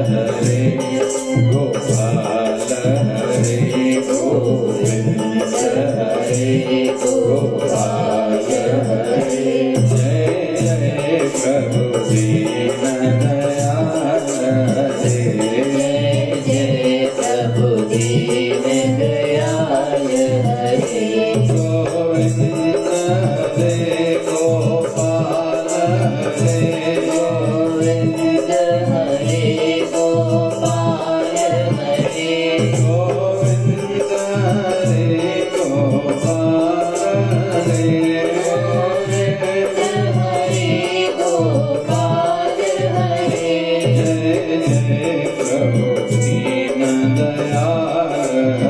हरे गोपाल हरे गोविंद हरे गोपाल हरे जय जय प्रभु दीन दयाल हरे जय प्रभु दीन दयाल हरे गोविंद हरे गोपाल हरे गोविंद हरे गोपाल हरे गोविंद हरे गोपाल हरे गोविंद हरे गोपाल हरे जय जय प्रभु दीन दयाल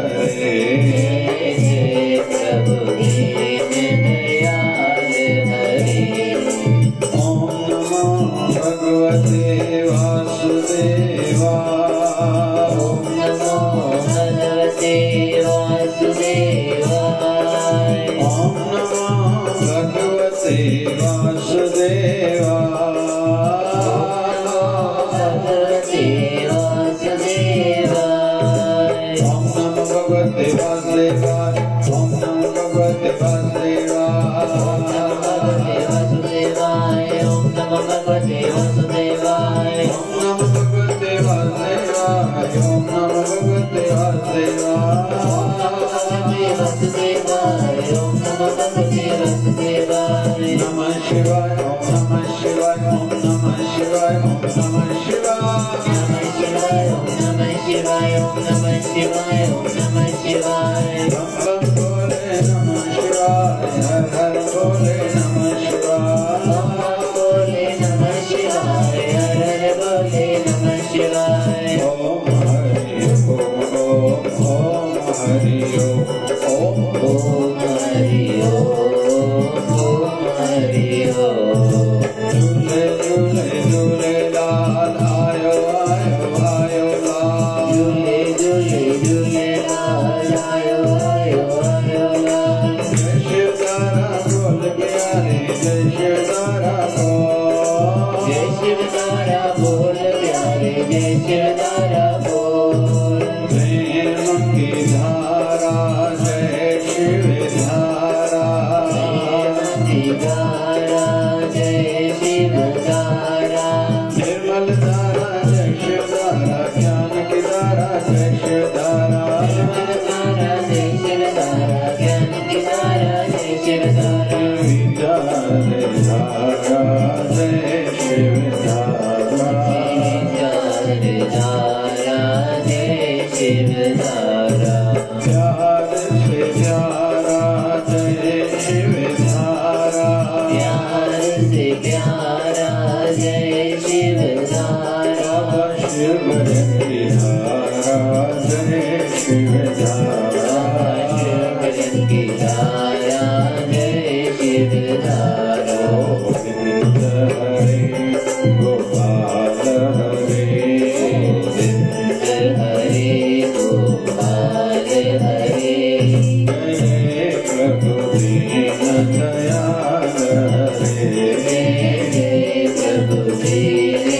हरे जय प्रभु दीन दयाल हरे ओम नमो भगवते वासुदेवाय ओम नमो भगवते वासुदेवाय ओम नमो भगवते वासुदेवाय भगवते वासुदेवाय ओम नमो भगवते वासुदेवाय ओम नमो भगवते वासुदेवाय ओम नमो भगवते वासुदेवाय ओम नमो भगवते वासुदेवाय ओम नमो भगवते वासुदेवाय ओम नमो भगवते वासुदेवाय नमः शिवाय ओम नमः शिवाय ओम नमः शिवाय ओम नमः शिवाय ओम नमः शिवाय ओम नमः शिवाय ओम नमः शिवाय बम बम बोले नमः शिवाय हर हर बोले नमः शिवाय बम बम बोले नमः शिवाय हर हर बोले नमः शिवाय ओम हरि ओम हरि ओम हरि ओम हरि ओम झूले झूले झूले लाल आयो आयो आयो लाल झूले झूले झूले लाल आयो आयो आयो लाल जय शिवतारा बोल प्यारे जय शिवतारा बोल जय शिवतारा बोल प्यारे जय शिवतारा बोल प्रेम की धारा जय शिव धारा प्रेम की धारा जय शिव धारा निर्मल धारा जय शिव धारा ज्ञान की धारा जय शिव धारा निर्मल धारा जय शिव धारा ज्ञान की धारा जय शिव धारा विचार धारा जय शिव धारा विचार धारा जय शिव धारा प्यार से प्यारा जय शिव धारा प्यार से प्यारा जय शिव धारा शिव की धारा जय शिव धारा शिव की धारा जय शिव धारा गोविंद हरे गोपाल हरे गोविंद हरे गोपाल हरे जय प्रभु दीन दयाल हरे जय प्रभु दीन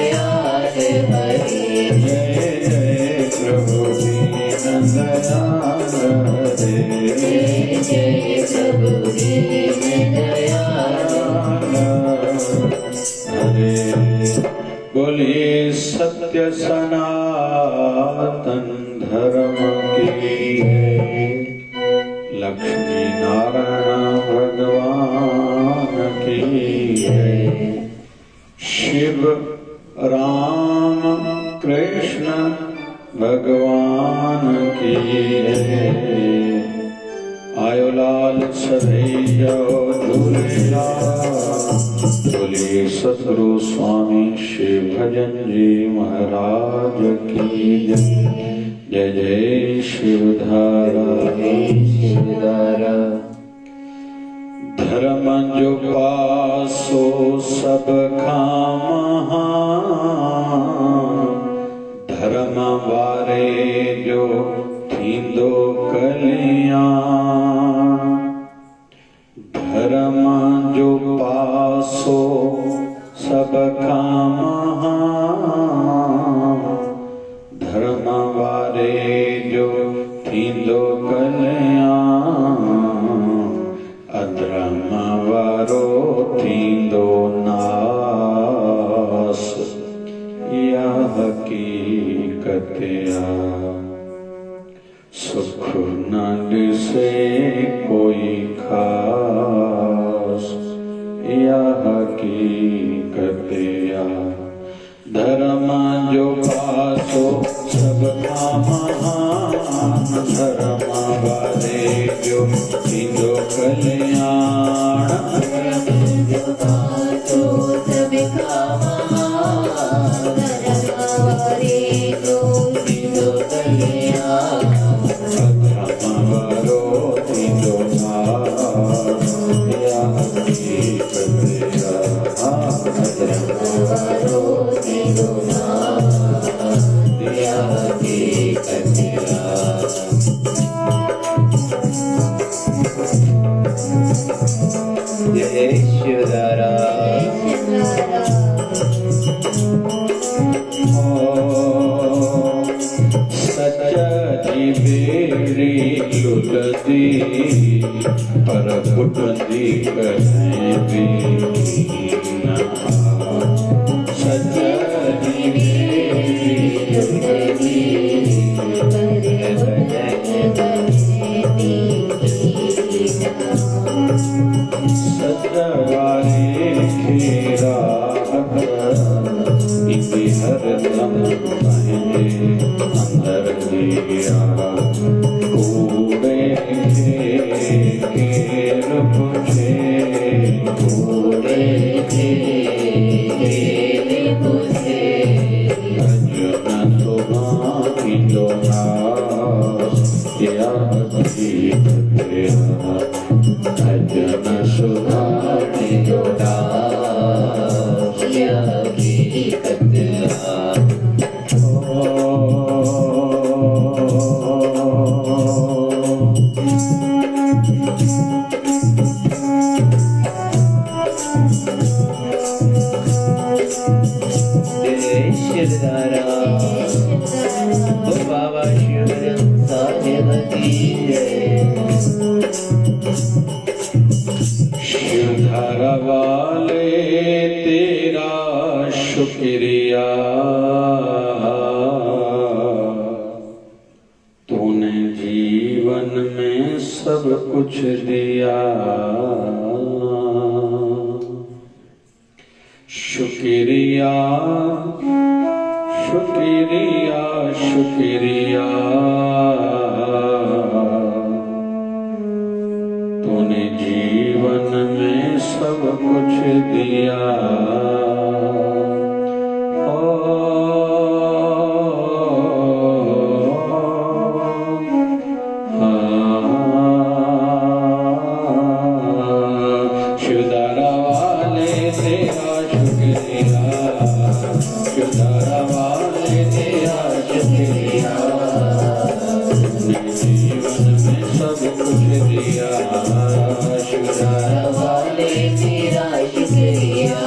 दयाल हरे जय जय प्रभु दीन दयाल हरे जय प्रभु दीन दयाल हरे बोलिए सत्य सनातन धर्म की लक्ष्मी नारायण भगवान की शिव राम कृष्ण भगवान की आयो लाल सदैव झूलेलाल बोलिए सतगुरु स्वामी शिव भजन जी महाराज की जय जय शिवधारा शिवधारा धर्म जो पासो सब खामा धर्म वारे जो थींदो कल्याण धर्म जो पासो सब खामा या हकीकतिया सुख न दिसे कोई खास या हकीकतिया धर्म जो पासो सबका महान धर्म वाले जो सिंधो कल्याण जो पासो सबका महान धर्म वाले जो सिंधो कल्याण धर्म वालो सिंधो या हकीकतिया धर्म वालो सिंधो या हकीकतिया जय शिवदारा सच्चा जी बेड़ी लुटती पर बुटती कहीं भी ना सच्चा जी बेड़ी लुटती सच्चा वाले खेरा इसे हर दम कहेंगे अंदर दिया कूड़े के पूछे कूड़े के पूछे अजन तुम्हारी दोना या हकीकतिया अजन सुधारी दोना या हकीकतिया जय शिवदारा बाबा शिवरम साहेब की जय शिवधारा वाले तेरा शुक्रिया तूने जीवन में सब कुछ दिया शुक्रिया शुक्रिया शुक्रिया तूने जीवन में सब कुछ दिया शुदारा वाले तेरा शुक्रिया शुदारा वाले तेरा शुक्रिया तूने जीवन में सब कुछ दिया शुदारा वाले तेरा शुक्रिया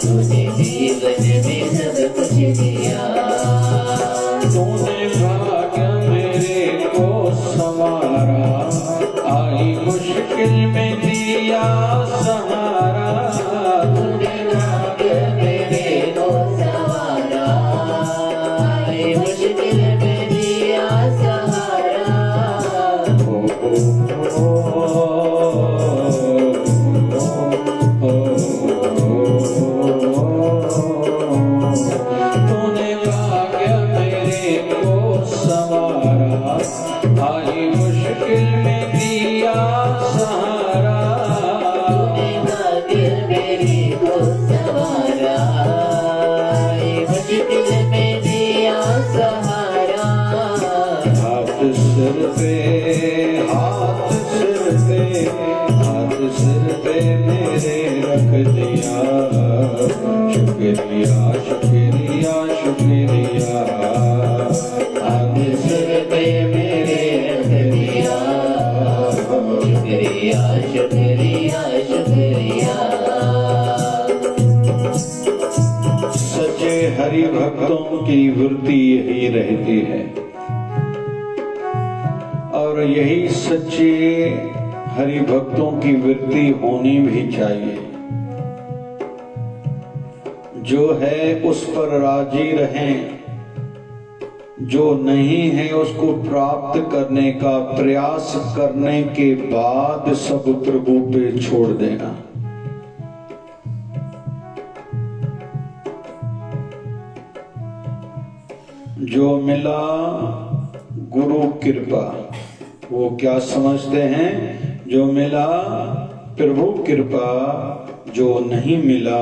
तूने जीवन में सब कुछ दिया तूने भाग्य मेरे को संवारा आई मुश्किल में दिया सहारा तूने भाग्य मेरे को संवारा मुश्किल में दिया सहारा तूने भाग्य मेरे को संवारा आई मुश्किल में दिया सहारा तूने भाग्य मेरे को संवारा मुश्किल में दिया सहारा हाथ सिर पे हाथ सिर पे हाथ सिर पे मेरे रख दिया शुक्रिया शुक्रिया शुक्रिया हाथ सिर पे मेरे रख दिया शुक्रिया शुक्रिया शुक्रिया सच्चे हरि भक्तों की वृत्ति यही रहती है और यही सच्चे हरि भक्तों की वृत्ति होनी भी चाहिए। जो है उस पर राजी रहें, जो नहीं है उसको प्राप्त करने का प्रयास करने के बाद सब प्रभु पे छोड़ देना। जो मिला गुरु कृपा, वो क्या समझते हैं? जो मिला प्रभु कृपा, जो नहीं मिला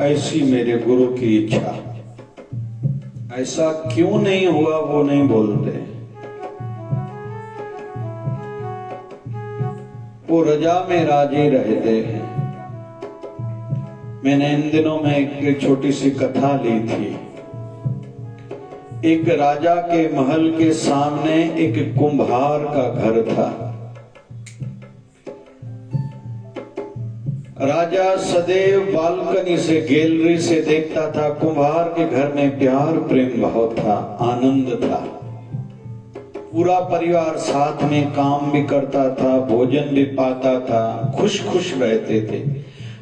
ऐसी मेरे गुरु की इच्छा। ऐसा क्यों नहीं हुआ वो नहीं बोलते। वो रजा में राजी रहते हैं। मैंने इन दिनों में एक छोटी सी कथा ली थी। एक राजा के महल के सामने एक कुम्हार का घर था। राजा सदैव बालकनी से, गैलरी से देखता था। कुम्हार के घर में प्यार प्रेम बहुत था, आनंद था। पूरा परिवार साथ में काम भी करता था, भोजन भी पाता था, खुश खुश रहते थे।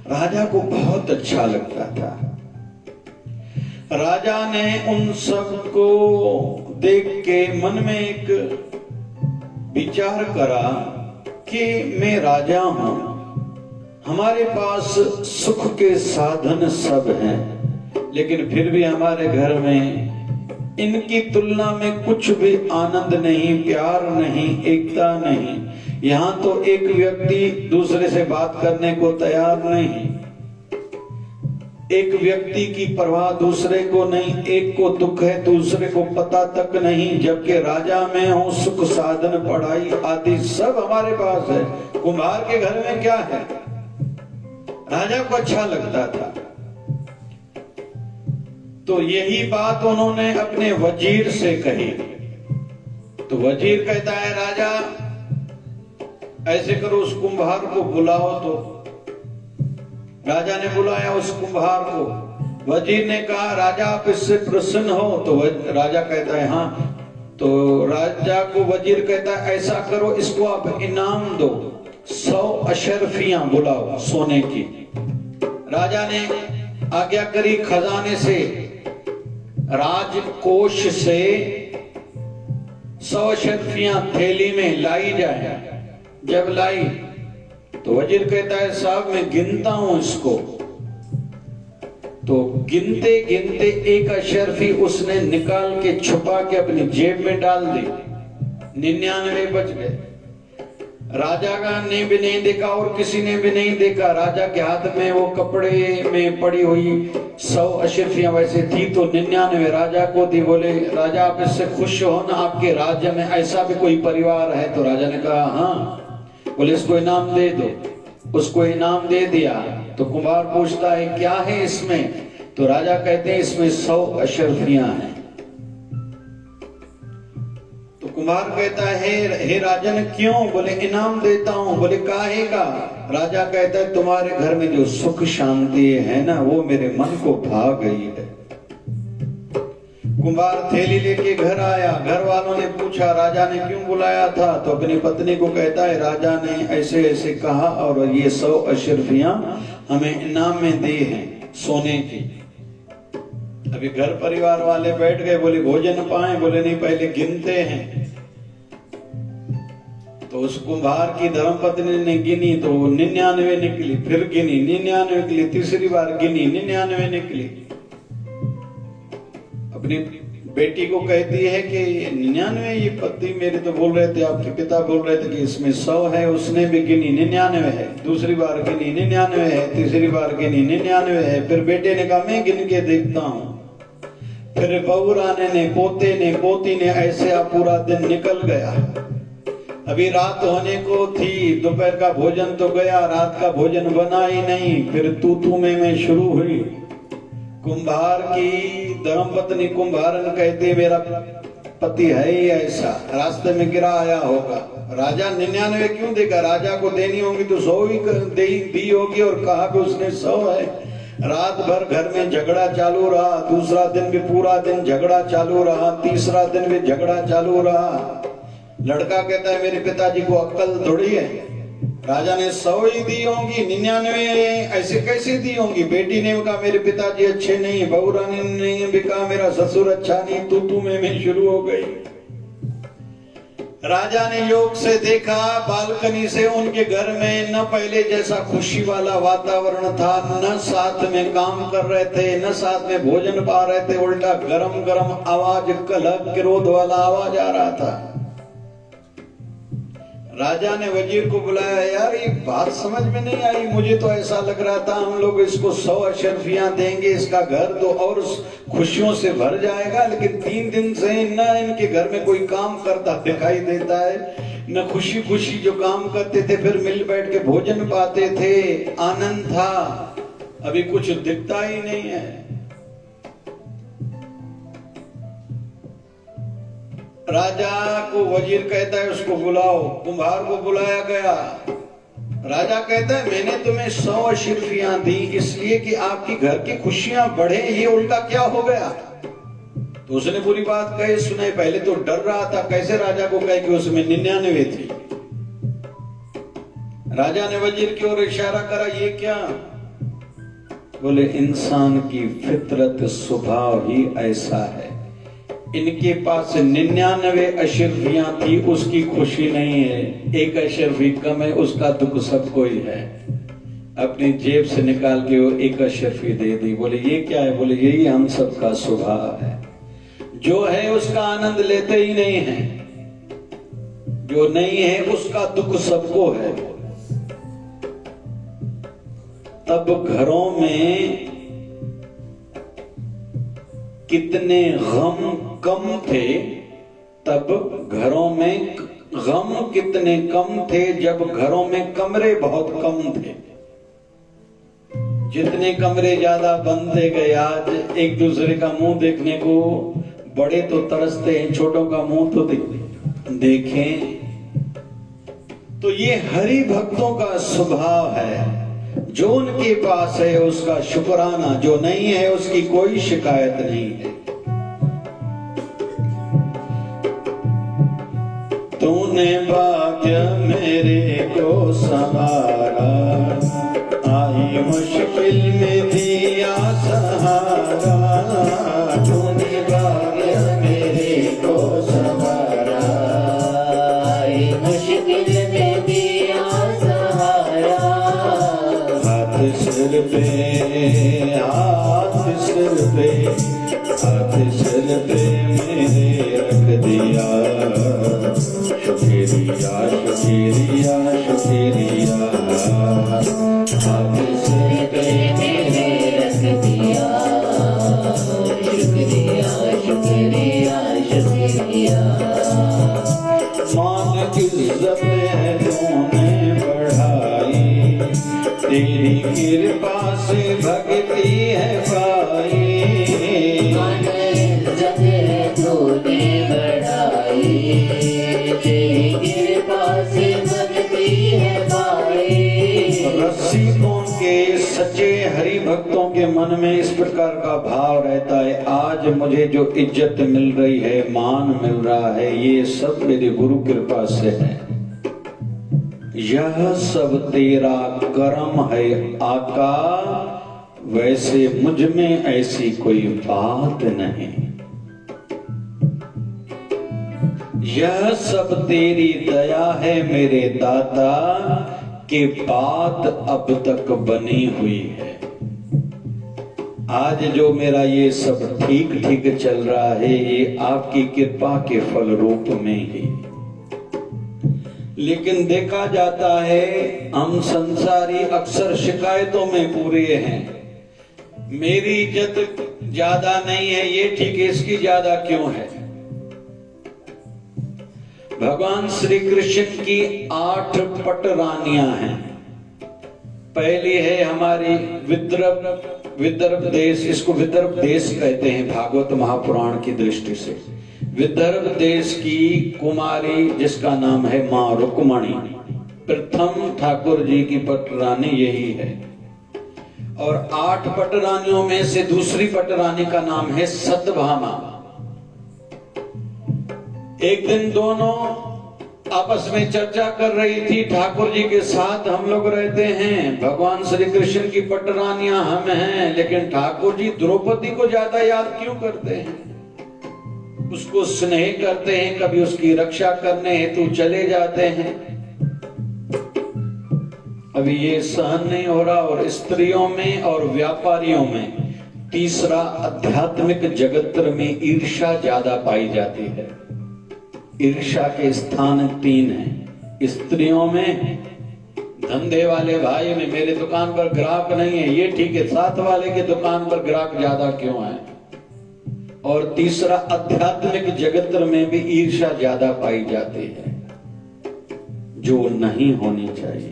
राजा को बहुत अच्छा लगता था। राजा ने उन सब को देख के मन में एक विचार करा कि मैं राजा हूं, हमारे पास सुख के साधन सब हैं, लेकिन फिर भी हमारे घर में इनकी तुलना में कुछ भी आनंद नहीं, प्यार नहीं, एकता नहीं। यहां तो एक व्यक्ति दूसरे से बात करने को तैयार नहीं, एक व्यक्ति की परवाह दूसरे को नहीं, एक को दुख है दूसरे को पता तक नहीं। जबकि राजा में हूं, सुख साधन पढ़ाई आदि सब हमारे पास है, कुम्हार के घर में क्या है? राजा को अच्छा लगता था। तो यही बात उन्होंने अपने वजीर से कही। तो वजीर कहता है, राजा ऐसे करो, उस कुम्हार को बुलाओ। तो राजा ने बुलाया उस कुम्हार को। वजीर ने कहा, राजा आप इससे प्रसन्न हो? तो राजा कहता है हाँ। तो राजा को वजीर कहता है, ऐसा करो, इसको आप इनाम दो, 100 अशरफियां बुलाओ सोने की। राजा ने आज्ञा करी, खजाने से, राजकोष से 100 अशरफियां थैली में लाई जाए। जब लाई तो वजीर कहता है, साहब मैं गिनता हूं इसको। तो गिनते गिनते एक अशरफी उसने निकाल के छुपा के अपनी जेब में डाल दी, 99 बच गए। राजा का ने भी नहीं देखा और किसी ने भी नहीं देखा। राजा के हाथ में वो कपड़े में पड़ी हुई 100 अशरफियां वैसे थी, तो 99 राजा को दी। बोले, राजा आप इससे खुश हो ना? आपके राज्य में ऐसा भी कोई परिवार है? तो राजा ने कहा हाँ। बोले, इसको इनाम दे दो। उसको इनाम दे दिया। तो कुम्हार पूछता है, क्या है इसमें? तो राजा कहते हैं, इसमें 100 अशरफियां हैं। तो कुम्हार कहता है, हे राजन क्यों? बोले, इनाम देता हूं। बोले, काहे का? राजा कहता है, तुम्हारे घर में जो सुख शांति है ना, वो मेरे मन को भा गई है। कुम्हार थैली लेके घर आया। घर वालों ने पूछा, राजा ने क्यों बुलाया था? तो अपनी पत्नी को कहता है, राजा ने ऐसे ऐसे कहा और ये 100 अशरफियां हमें इनाम में दी हैं सोने की। अभी घर परिवार वाले बैठ गए। बोले, भोजन पाए? बोले, नहीं, पहले गिनते हैं। तो उस कुम्हार की धर्मपत्नी ने गिनी तो 99 निकली, फिर गिनी 99 निकली, तीसरी बार गिनी 99 निकली। अपनी बेटी को कहती है कि 99, ये पति मेरे तो बोल रहे थे, आपके पिता बोल रहे थे कि इसमें 100 है। उसने भी गिनी 99 है, दूसरी बार गिनी 99 है, तीसरी बार गिनी 99 है। फिर बेटे ने कहा, मैं गिन के देखता हूँ। फिर बहू रानी ने, पोते ने, पोती ने, ऐसे आप पूरा दिन निकल गया। अभी रात होने को थी, दोपहर का भोजन तो गया, रात का भोजन बना ही नहीं। फिर तू में शुरू हुई। कुम्हार की धर्मपत्नी कुम्हारन कहते, मेरा पति है ही ऐसा, रास्ते में गिरा आया होगा। राजा 99 क्यों देगा? राजा को देनी होगी तो 100 ही दी होगी, और कहा कि उसने 100 है। रात भर घर में झगड़ा चालू रहा। दूसरा दिन भी पूरा दिन झगड़ा चालू रहा। तीसरा दिन भी झगड़ा चालू रहा। लड़का कहता है, मेरे पिताजी को अक्ल थोड़ी है, राजा ने 100 ही दी होंगी, 99 ऐसे कैसे दी होंगी? बेटी ने कहा मेरे पिताजी अच्छे नहीं, बहू रानी ने भी कहा मेरा ससुर अच्छा नहीं, तू में शुरू हो गई। राजा ने योग से देखा, बालकनी से उनके घर में न पहले जैसा खुशी वाला वातावरण था, न साथ में काम कर रहे थे, न साथ में भोजन पा रहे थे, उल्टा गरम गरम आवाज, कलह क्रोध वाला आवाज आ रहा था। राजा ने वजीर को बुलाया, यार ये बात समझ में नहीं आई, मुझे तो ऐसा लग रहा था हम लोग इसको 100 अशरफियां देंगे, इसका घर तो और खुशियों से भर जाएगा, लेकिन 3 दिन से न इनके घर में कोई काम करता दिखाई देता है, न खुशी खुशी जो काम करते थे फिर मिल बैठ के भोजन पाते थे, आनंद था, अभी कुछ दिखता ही नहीं है। राजा को वजीर कहता है उसको बुलाओ, कुम्हार को बुलाया गया। राजा कहता है मैंने तुम्हें 100 अशरफियां दी इसलिए कि आपकी घर की खुशियां बढ़े, ये उल्टा क्या हो गया? तो उसने पूरी बात कही सुनाई। पहले तो डर रहा था, कैसे राजा को कहे कि उसमें 99 थी। राजा ने वजीर की ओर इशारा करा, ये क्या? बोले इंसान की फितरत स्वभाव ही ऐसा है, इनके पास 99 अशरफियां थी, उसकी खुशी नहीं है, 1 अशरफी कम है, उसका दुख सबको ही है। अपनी जेब से निकाल के वो 1 अशरफी दे दी। बोले ये क्या है? बोले यही हम सबका स्वभाव है, जो है उसका आनंद लेते ही नहीं है, जो नहीं है उसका दुख सबको है। तब घरों में कितने गम कम थे, तब घरों में गम कितने कम थे जब घरों में कमरे बहुत कम थे। जितने कमरे ज्यादा बनते गए, आज एक दूसरे का मुंह देखने को बड़े तो तरसते हैं, छोटों का मुंह तो देखें। तो ये हरि भक्तों का स्वभाव है, जो उनके पास है उसका शुक्राना, जो नहीं है उसकी कोई शिकायत नहीं है। तूने भाग्य मेरे को संवारा, आई मुश्किल में दिया सहारा। तूने भाग्य मेरे को संवारा, आई मुश्किल में दिया सहारा। हाथ सिर पे, हाथ सिर पे, हाथ सिर पे मेरे रख दिया। शुक्रिया शुक्रिया शुक्रिया, हाथ सिर पे मेरे रख दिया। शुक्रिया शुक्रिया शुक्रिया। मान इज्जत है तूने बढ़ाई, तेरी कृपा से भक्ति है पाई। मान इज्जत है तूने बढ़ाई, तेरी कृपा से भक्ति है पाई। रसिकों के सच्चे हरि भक्तों के मन में इस प्रकार का भाव रहता है, आज मुझे जो इज्जत मिल रही है, मान मिल रहा है, ये सब मेरी गुरु कृपा से है। यह सब तेरा कर्म है आका, वैसे मुझ में ऐसी कोई बात नहीं। यह सब तेरी दया है मेरे दाता, कि बात अब तक बनी हुई है। आज जो मेरा ये सब ठीक ठीक चल रहा है, ये आपकी कृपा के फल रूप में ही। लेकिन देखा जाता है हम संसारी अक्सर शिकायतों में पूरे हैं, मेरी इज्जत ज्यादा नहीं है, ये ठीक है, इसकी ज्यादा क्यों है? भगवान श्री कृष्ण की 8 पट रानियां हैं। पहली है हमारी विदर्भ देश, इसको विदर्भ देश कहते हैं भागवत महापुराण की दृष्टि से। विदर्भ देश की कुमारी जिसका नाम है मां रुक्मणी, प्रथम ठाकुर जी की पटरानी यही है। और 8 पटरानियों में से दूसरी पटरानी का नाम है सत्यभामा। एक दिन दोनों आपस में चर्चा कर रही थी, ठाकुर जी के साथ हम लोग रहते हैं, भगवान श्री कृष्ण की पटरानियां हम हैं, लेकिन ठाकुर जी द्रौपदी को ज्यादा याद क्यों करते हैं? उसको स्नेह करते हैं, कभी उसकी रक्षा करने हेतु चले जाते हैं। अभी ये सहन नहीं हो रहा। और स्त्रियों में और व्यापारियों में तीसरा, आध्यात्मिक जगत में ईर्ष्या ज्यादा पाई जाती है। ईर्ष्या के स्थान 3 हैं। स्त्रियों में धंधे वाले भाई में मेरे दुकान पर ग्राहक नहीं है, ये ठीक है, साथ वाले के दुकान पर ग्राहक ज्यादा क्यों है? और तीसरा, आध्यात्मिक जगत में भी ईर्ष्या ज्यादा पाई जाती है, जो नहीं होनी चाहिए।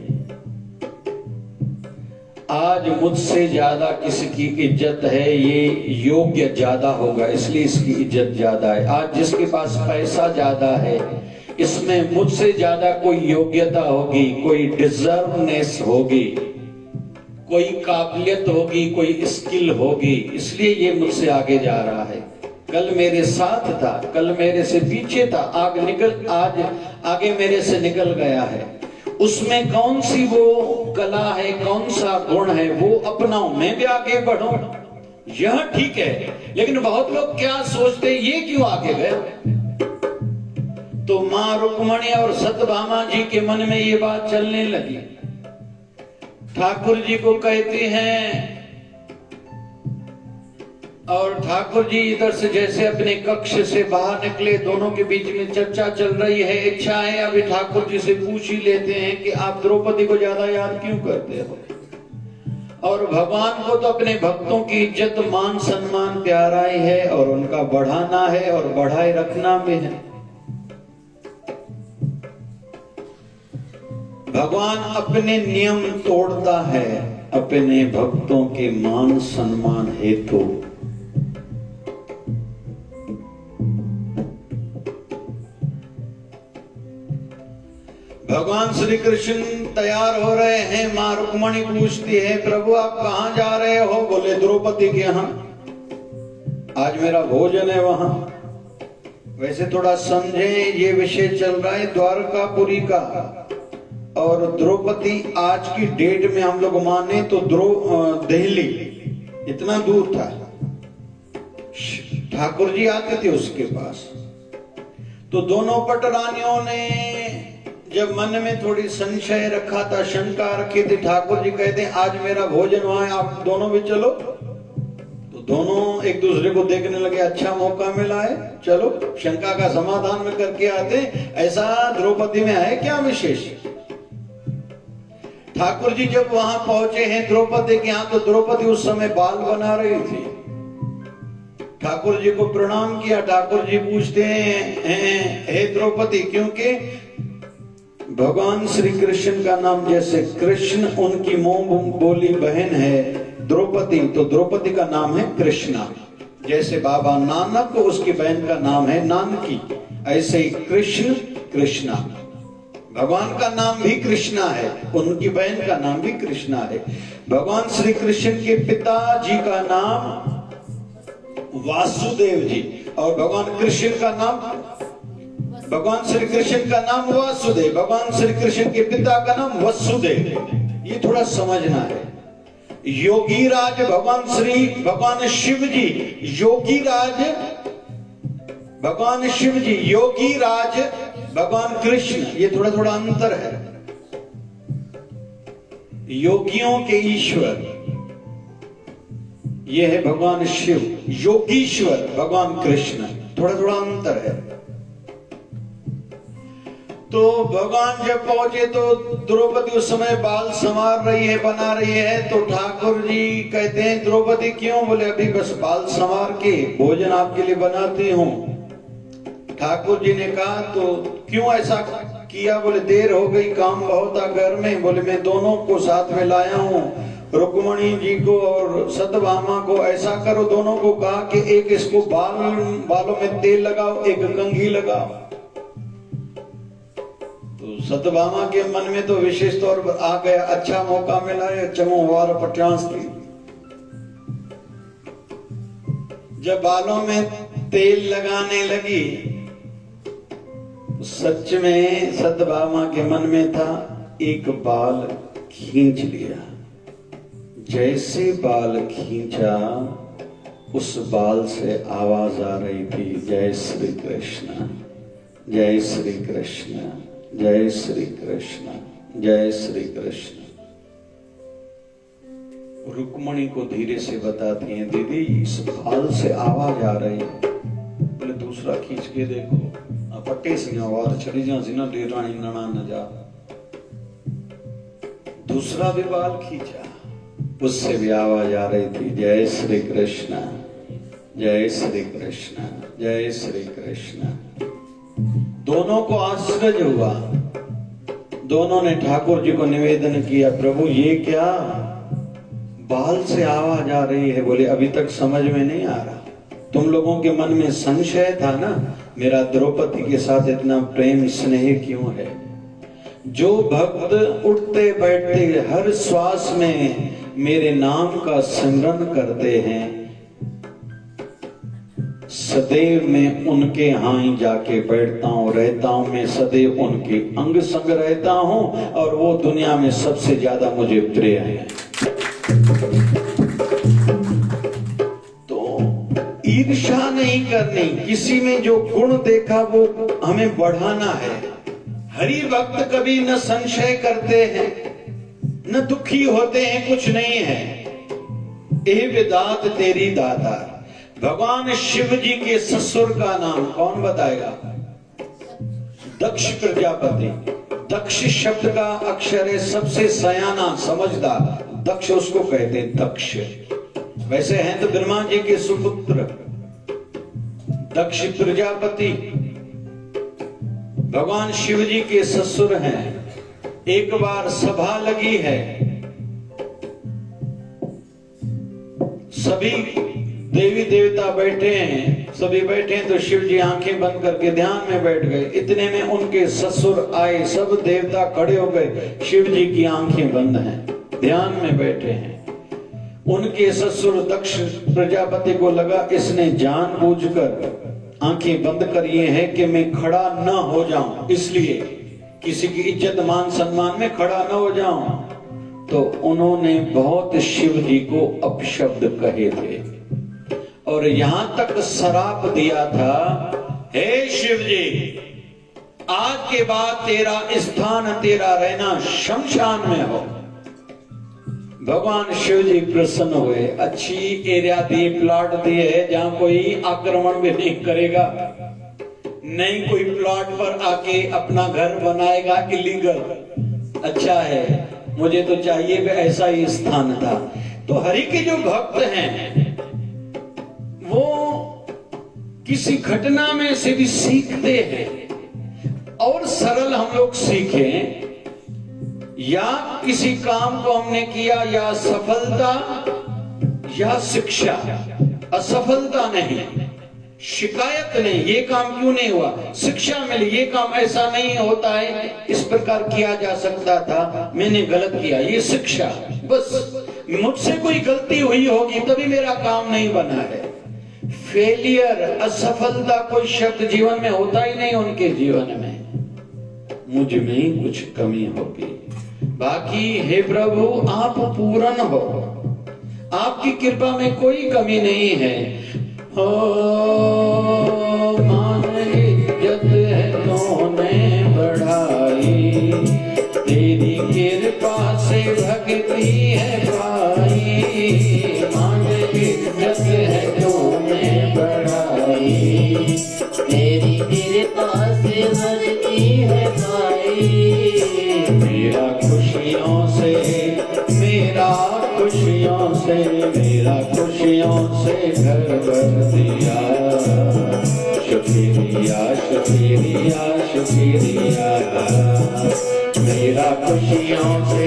आज मुझसे ज्यादा किसकी इज्जत है, ये योग्य ज्यादा होगा, इसलिए इसकी इज्जत ज्यादा है। आज जिसके पास पैसा ज्यादा है, इसमें मुझसे ज्यादा कोई योग्यता होगी, कोई डिजर्वनेस होगी, कोई काबिलियत होगी, कोई स्किल होगी, इसलिए ये मुझसे आगे जा रहा है। कल मेरे साथ था, कल मेरे से पीछे था, आज आगे मेरे से निकल गया है। उसमें कौन सी वो कला है, कौन सा गुण है, वो अपनाओ, मैं भी आगे बढ़ूं, यह ठीक है। लेकिन बहुत लोग क्या सोचते, ये क्यों आगे गए? तो मां रुक्मणी और सत्यभामा जी के मन में ये बात चलने लगी। ठाकुर जी को कहते हैं, और ठाकुर जी इधर से जैसे अपने कक्ष से बाहर निकले, दोनों के बीच में चर्चा चल रही है, इच्छा है। अभी ठाकुर जी से पूछ ही लेते हैं कि आप द्रौपदी को ज्यादा याद क्यों करते हो? और भगवान को तो अपने भक्तों की इज्जत, मान, सम्मान प्यारा ही है, और उनका बढ़ाना है और बढ़ाए रखना भी है। भगवान अपने नियम तोड़ता है अपने भक्तों के मान सम्मान हेतु। भगवान श्री कृष्ण तैयार हो रहे हैं। मां रुक्मणी पूछती है, प्रभु आप कहां जा रहे हो? बोले द्रौपदी के यहां, आज मेरा भोजन है वहां। वैसे थोड़ा समझे, ये विषय चल रहा है द्वारकापुरी का, और द्रौपदी आज की डेट में हम लोग माने तो दिल्ली इतना दूर था। ठाकुर जी आते थे उसके पास। तो दोनों पटरानियों ने जब मन में थोड़ी संशय रखा था, शंका रखी थी, ठाकुर जी कहते आज मेरा भोजन वहां है, आप दोनों भी चलो। तो दोनों एक दूसरे को देखने लगे, अच्छा मौका मिला है, चलो शंका का समाधान में करके आते। ऐसा द्रौपदी में है क्या विशेष? ठाकुर जी जब वहां पहुंचे हैं द्रौपदी के यहाँ, तो द्रौपदी उस समय बाल बना रही थी। ठाकुर जी को प्रणाम किया। ठाकुर जी पूछते हैं, हे द्रौपदी, क्योंकि भगवान श्री कृष्ण का नाम जैसे कृष्ण उनकी मोम बोली बहन है द्रौपदी, तो द्रौपदी का नाम है कृष्णा। जैसे बाबा नानक को उसकी बहन का नाम है नानकी, ऐसे ही कृष्ण कृष्णा। भगवान का नाम भी कृष्णा है, उनकी बहन का नाम भी कृष्णा है। भगवान श्री कृष्ण के पिताजी का नाम वासुदेव जी, और भगवान कृष्ण का नाम, भगवान श्री कृष्ण का नाम वासुदेव, भगवान श्री कृष्ण के पिता का नाम वसुदेव। ये थोड़ा समझना है। योगीराज भगवान शिव जी, योगीराज भगवान शिव जी, योगीराज भगवान कृष्ण, ये थोड़ा थोड़ा अंतर है। योगियों के ईश्वर ये है भगवान शिव, योगीश्वर भगवान कृष्ण, थोड़ा थोड़ा अंतर है। तो भगवान जब पहुंचे तो द्रौपदी उस समय बाल संवार रही है, बना रही है। तो ठाकुर जी कहते हैं, द्रौपदी क्यों? बोले अभी बस बाल संवार के भोजन आपके लिए बनाती हूँ। ठाकुर जी ने कहा, तो क्यों ऐसा किया? बोले देर हो गई, काम बहुत था घर में। बोले मैं दोनों को साथ में लाया हूँ, रुक्मणी जी को और सत्यभामा को। ऐसा करो, दोनों को कहा कि एक इसको बालों में तेल लगाओ, एक कंघी लगाओ। तो सत्यभामा के मन में तो विशेष तौर पर आ गया, अच्छा मौका मिला है, चमोवार पट्यांस की। जब बालों में तेल लगाने लगी सच में सतभामा के मन में था, एक बाल खींच लिया। जैसे बाल खींचा, उस बाल से आवाज आ रही थी, जय श्री कृष्ण, जय श्री कृष्ण, जय श्री कृष्ण, जय श्री कृष्ण। रुक्मणी को धीरे से बताती हैं, दीदी इस बाल से आवाज आ रही है। बोले दूसरा खींच के देखो, पट्टे से आवाज चली जा सी ना, डेरानी नना न जा। दूसरा भी बाल खींचा, उससे भी आवाज आ रही थी, जय श्री कृष्ण, जय श्री कृष्ण, जय श्री कृष्ण। दोनों को आश्चर्य हुआ। दोनों ने ठाकुर जी को निवेदन किया, प्रभु ये क्या बाल से आवाज आ रही है? बोले अभी तक समझ में नहीं आ रहा, तुम लोगों के मन में संशय था ना, मेरा द्रौपदी के साथ इतना प्रेम स्नेह क्यों है? जो भक्त उठते बैठते हर श्वास में मेरे नाम का सिमरन करते हैं, सदैव मैं उनके यहाँ ही जाके बैठता हूँ, रहता हूँ, मैं सदैव उनके अंग संग रहता हूँ, और वो दुनिया में सबसे ज्यादा मुझे प्रिय है। तो ईर्ष्या नहीं करनी, किसी में जो गुण देखा वो हमें बढ़ाना है। हरि भक्त कभी न संशय करते हैं, न दुखी होते हैं, कुछ नहीं है। ए विदात तेरी दाता। भगवान शिव जी के ससुर का नाम कौन बताएगा? दक्ष प्रजापति। दक्ष शब्द का अक्षर है सबसे सयाना समझदार, दक्ष उसको कहते हैं, दक्ष। वैसे हैं तो ब्रह्मा जी के सुपुत्र दक्ष प्रजापति भगवान शिव जी के ससुर हैं। एक बार सभा लगी है, सभी देवी देवता बैठे हैं, सभी बैठे हैं, तो शिव जी आंखें बंद करके ध्यान में बैठ गए। इतने में उनके ससुर आए, सब देवता खड़े हो गए, शिव जी की आंखें बंद हैं, ध्यान में बैठे हैं। उनके ससुर दक्ष प्रजापति को लगा इसने जानबूझकर आंखें बंद करी हैं कि मैं खड़ा न हो जाऊं, इसलिए किसी की इज्जत मान सम्मान में खड़ा न हो जाऊं। तो उन्होंने बहुत शिव जी को अपशब्द कहे थे और यहां तक श्राप दिया था, हे शिव जी, आज के बाद तेरा स्थान, तेरा रहना शमशान में हो। भगवान शिव जी प्रसन्न हुए, अच्छी एरिया दी, प्लॉट दिए है जहां कोई आक्रमण भी नहीं करेगा, नहीं कोई प्लॉट पर आके अपना घर बनाएगा इलीगल। अच्छा है, मुझे तो चाहिए भी ऐसा ही स्थान था। तो हरि के जो भक्त हैं वो किसी घटना में से भी सीखते हैं, और सरल हम लोग सीखें, या किसी काम को हमने किया, या सफलता या शिक्षा, असफलता नहीं, शिकायत नहीं, ये काम क्यों नहीं हुआ, शिक्षा मिली, ये काम ऐसा नहीं होता है, इस प्रकार किया जा सकता था, मैंने गलत किया, ये शिक्षा। बस मुझसे कोई गलती हुई होगी तभी मेरा काम नहीं बना है। फेलियर, असफलता कोई शब्द जीवन में होता ही नहीं उनके जीवन में, मुझ में कुछ कमी होगी। बाकी हे प्रभु आप पूर्ण हो, आपकी कृपा में कोई कमी नहीं है। हो मान इज्जत है तूने बढ़ाई, तेरी कृपा से भक्ति है पाई। मान इज्जत है तूने बढ़ाई, तेरी कृपा से भक्ति है पाई। मेरा खुशियों से, मेरा खुशियों से, मेरा खुशियों से घर भर दिया। शुक्रिया शुक्रिया शुक्रिया, मेरा खुशियों से,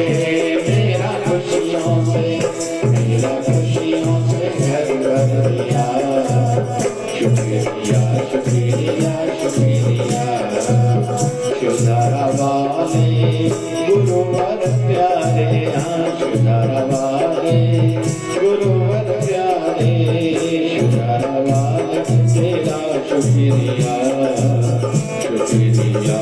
मेरा खुशियों से, मेरा खुशियों से घर भर दिया। शुक्रिया शुक्रिया शुक्रिया। शुधारा वाले गुरुवर प्यारे, हाँ शुधारा वाले गुरुवर प्यारे, शुधारा वाले तेरा शुक्रिया शुक्रिया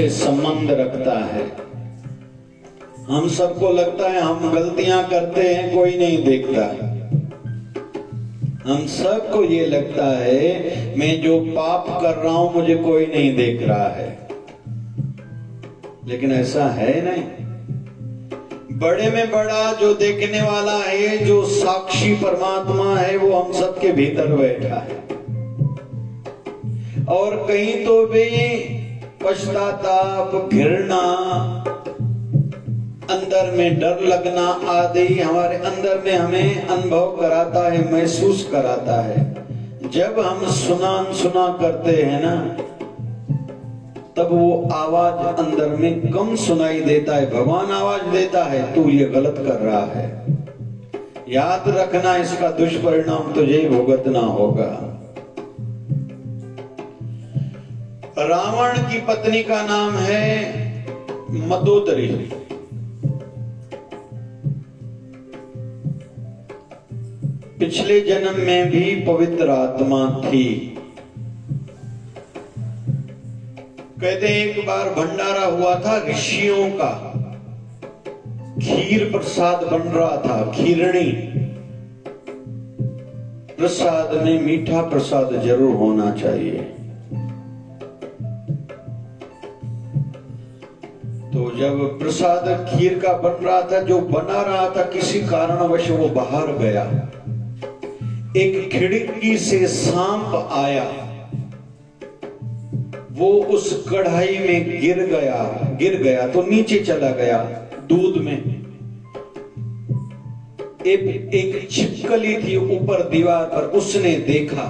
से संबंध रखता है। हम सबको लगता है हम गलतियां करते हैं, कोई नहीं देखता। हम सबको ये लगता है मैं जो पाप कर रहा हूं मुझे कोई नहीं देख रहा है, लेकिन ऐसा है नहीं। बड़े में बड़ा जो देखने वाला है, जो साक्षी परमात्मा है, वो हम सबके भीतर बैठा है। और कहीं तो भी पश्चाताप, घृणा, अंदर में डर लगना आदि हमारे अंदर में हमें अनुभव कराता है, महसूस कराता है। जब हम सुना करते हैं ना, तब वो आवाज अंदर में कम सुनाई देता है। भगवान आवाज देता है तू ये गलत कर रहा है, याद रखना इसका दुष्परिणाम तुझे भुगतना होगा। रावण की पत्नी का नाम है मदोदरी। पिछले जन्म में भी पवित्र आत्मा थी। कहते एक बार भंडारा हुआ था ऋषियों का, खीर प्रसाद बन रहा था, खीरणी। प्रसाद में मीठा प्रसाद जरूर होना चाहिए। तो जब प्रसाद खीर का बन रहा था, जो बना रहा था किसी कारणवश वो बाहर गया। एक खिड़की से सांप आया, वो उस कढ़ाई में गिर गया तो नीचे चला गया दूध में। एक छिपकली थी ऊपर दीवार पर, उसने देखा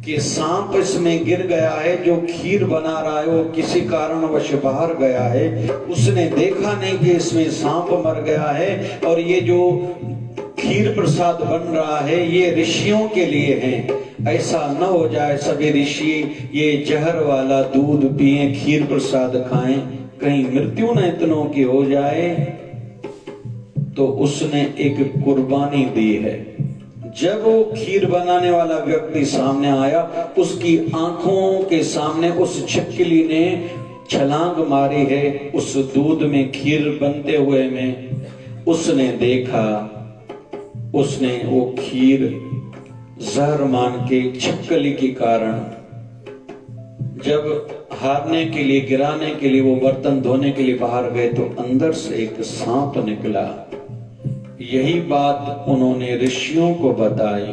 कि सांप इसमें गिर गया है, जो खीर बना रहा है वो किसी कारणवश बाहर गया है। उसने देखा नहीं कि इसमें सांप मर गया है, और ये जो खीर प्रसाद बन रहा है ये ऋषियों के लिए है। ऐसा न हो जाए सभी ऋषि ये जहर वाला दूध पिए, खीर प्रसाद खाएं, कहीं मृत्यु न इतनों की हो जाए। तो उसने एक कुर्बानी दी है। जब वो खीर बनाने वाला व्यक्ति सामने आया, उसकी आंखों के सामने उस छिपकली ने छलांग मारी है उस दूध में, खीर बनते हुए में। उसने देखा, उसने वो खीर जहर मान के छिपकली के कारण जब हारने के लिए, गिराने के लिए वो बर्तन धोने के लिए बाहर गए, तो अंदर से एक सांप निकला। यही बात उन्होंने ऋषियों को बताई,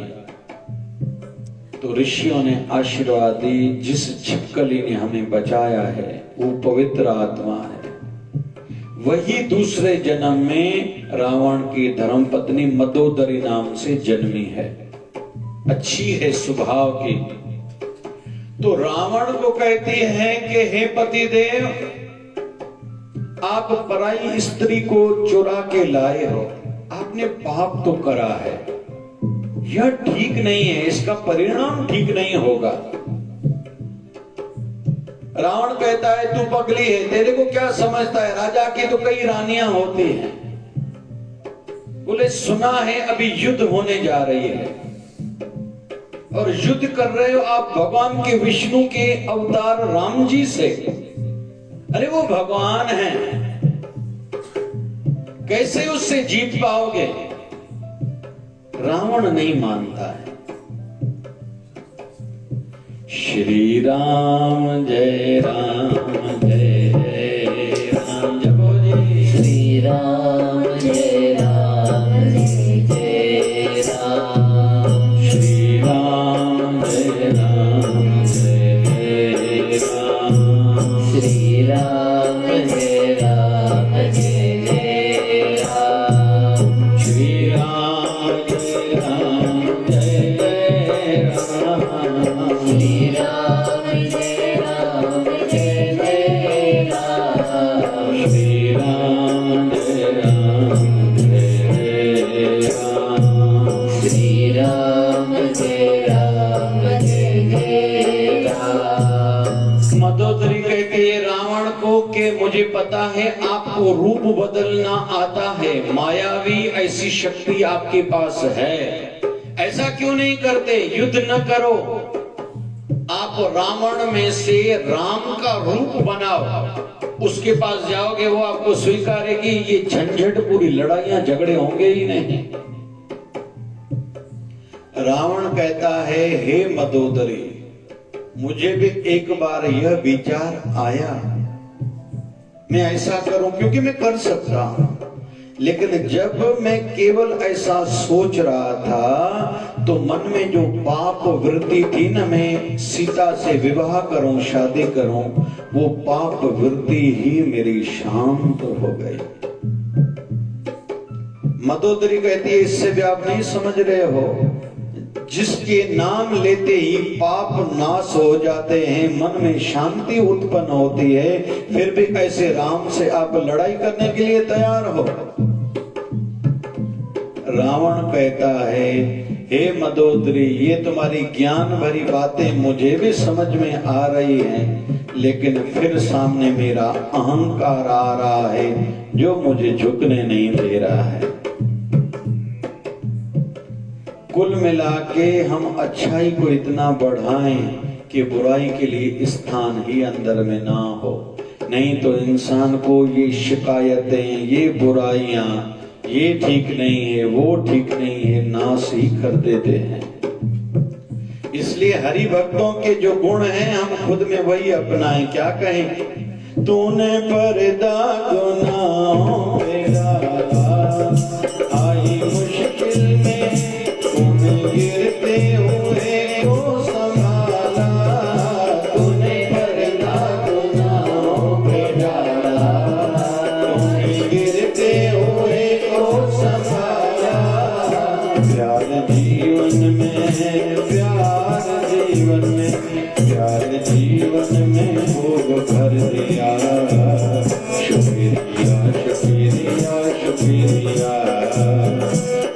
तो ऋषियों ने आशीर्वाद दी, जिस छिपकली ने हमें बचाया है वो पवित्र आत्मा है। वही दूसरे जन्म में रावण की धर्मपत्नी मदोदरी नाम से जन्मी है। अच्छी है स्वभाव की। तो रावण को कहती है कि हे पतिदेव, आप पराई स्त्री को चुरा के लाए हो, आपने पाप तो करा है, यह ठीक नहीं है, इसका परिणाम ठीक नहीं होगा। रावण कहता है तू पगली है, तेरे को क्या समझता है, राजा की तो कई रानियां होती हैं। बोले सुना है अभी युद्ध होने जा रही है, और युद्ध कर रहे हो आप भगवान के विष्णु के अवतार राम जी से। अरे वो भगवान है, कैसे उससे जीत पाओगे। रावण नहीं मानता है। श्री राम जय राम जय जय राम, जपो जी श्री राम जय राम जय जय राम, श्री राम जय राम जय जय राम, श्री राम जय राम जय जय राम, श्री राम जय राम जय जय राम, श्री राम जय राम जय जय राम, श्री राम जय राम जय जय राम, श्री राम जय राम जय जय राम। मदोदरी कहती है रावण को कि मुझे पता है आपको रूप बदलना आता है, मायावी ऐसी शक्ति आपके पास है, ऐसा क्यों नहीं करते, युद्ध न करो। आप रावण में से राम का रूप बनाओ, उसके पास जाओगे, वो आपको स्वीकारेगी। ये झंझट पूरी लड़ाइयां झगड़े होंगे ही नहीं। रावण कहता है, हे मदोदरी, मुझे भी एक बार यह विचार आया, मैं ऐसा करूं, क्योंकि मैं कर सकता हूं। लेकिन जब मैं केवल ऐसा सोच रहा था तो मन में जो पाप वृत्ति थी ना, मैं सीता से विवाह करूं, शादी करूं, वो पाप वृत्ति ही मेरी शांत हो गई। मदोदरी कहती है, इससे भी आप नहीं समझ रहे हो, जिसके नाम लेते ही पाप नाश हो जाते हैं, मन में शांति उत्पन्न होती है, फिर भी ऐसे राम से आप लड़ाई करने के लिए तैयार हो। रावण कहता है, हे मदोदरी, ये तुम्हारी ज्ञान भरी बातें मुझे भी समझ में आ रही हैं, लेकिन फिर सामने मेरा अहंकार आ रहा है जो मुझे झुकने नहीं दे रहा है। कुल मिला के हम अच्छाई को इतना बढ़ाएं कि बुराई के लिए स्थान ही अंदर में ना हो, नहीं तो इंसान को ये शिकायतें, ये बुराइयां, ये ठीक नहीं है, वो ठीक नहीं है, नाश ही कर देते हैं। इसलिए हरि भक्तों के जो गुण हैं हम खुद में वही अपनाएं। क्या कहें, तूने पर्दा गुनाहों में डाला, आई मुश्किल में तूने गिरते हुए को संभाला, तूने पर्दा गुनाहों में डाला, तूने गिरते हुए को संभाला। प्यार जीवन में, प्यार जीवन में, प्यार जीवन में भोग भर दिया। शुक्रिया शुक्रिया शुक्रिया,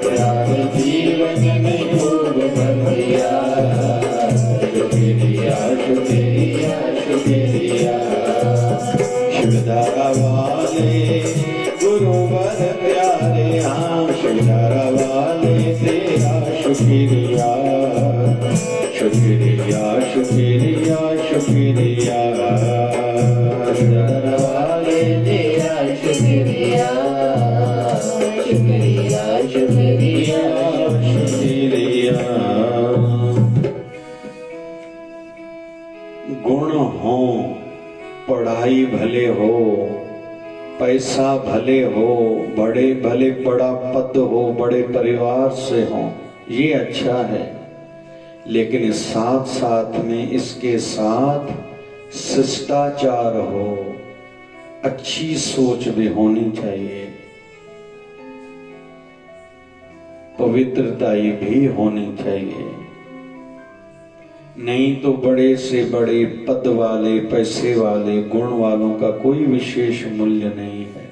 प्यार जीवन में भोग भर दिया। शुक्रिया शुक्रिया शुक्रिया, शिवधारा वाले गुरुवर प्यारे, हाँ शिवधारा वाले तेरा शुक्रिया। शुक्रिया शुक्रिया शुक्रिया, शिवधारा वाले तेरा शुक्रिया। शुक्रिया शुक्रिया शुक्रिया। गुण हो, पढ़ाई भले हो, पैसा भले हो, बड़े भले बड़ा पद हो, बड़े परिवार से हो, ये अच्छा है, लेकिन साथ साथ में इसके साथ शिष्टाचार हो, अच्छी सोच भी होनी चाहिए, पवित्रता भी होनी चाहिए। नहीं तो बड़े से बड़े पद वाले, पैसे वाले, गुण वालों का कोई विशेष मूल्य नहीं है।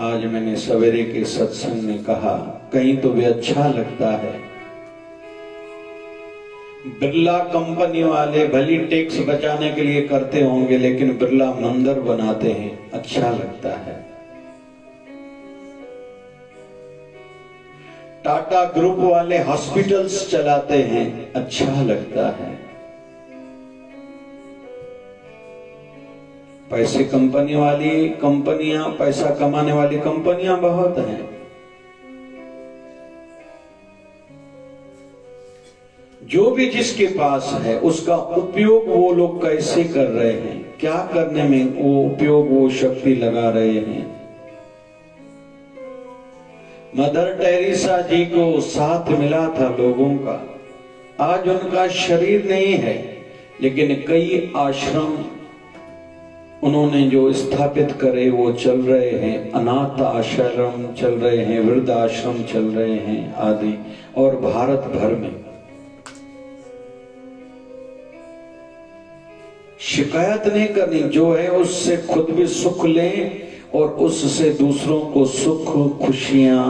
आज मैंने सवेरे के सत्संग में कहा, कहीं तो भी अच्छा लगता है, बिरला कंपनी वाले भली टैक्स बचाने के लिए करते होंगे, लेकिन बिरला मंदिर बनाते हैं, अच्छा लगता है। टाटा ग्रुप वाले हॉस्पिटल्स चलाते हैं, अच्छा लगता है। पैसे कंपनी वाली कंपनियां, पैसा कमाने वाली कंपनियां बहुत हैं। जो भी जिसके पास है उसका उपयोग वो लोग कैसे कर रहे हैं, क्या करने में वो उपयोग, वो शक्ति लगा रहे हैं। मदर टेरेसा जी को साथ मिला था लोगों का, आज उनका शरीर नहीं है, लेकिन कई आश्रम उन्होंने जो स्थापित करे वो चल रहे हैं, अनाथ आश्रम चल रहे हैं, वृद्ध आश्रम चल रहे हैं आदि, और भारत भर में। शिकायत नहीं करनी, जो है उससे खुद भी सुख लें और उससे दूसरों को सुख, खुशियां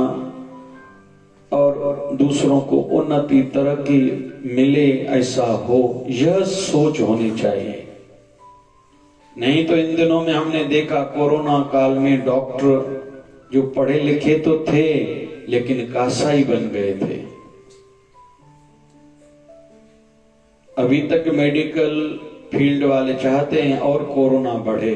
और दूसरों को उन्नति, तरक्की मिले, ऐसा हो, यह सोच होनी चाहिए। नहीं तो इन दिनों में हमने देखा, कोरोना काल में डॉक्टर जो पढ़े लिखे तो थे लेकिन कासाई बन गए थे। अभी तक मेडिकल फील्ड वाले चाहते हैं और कोरोना बढ़े।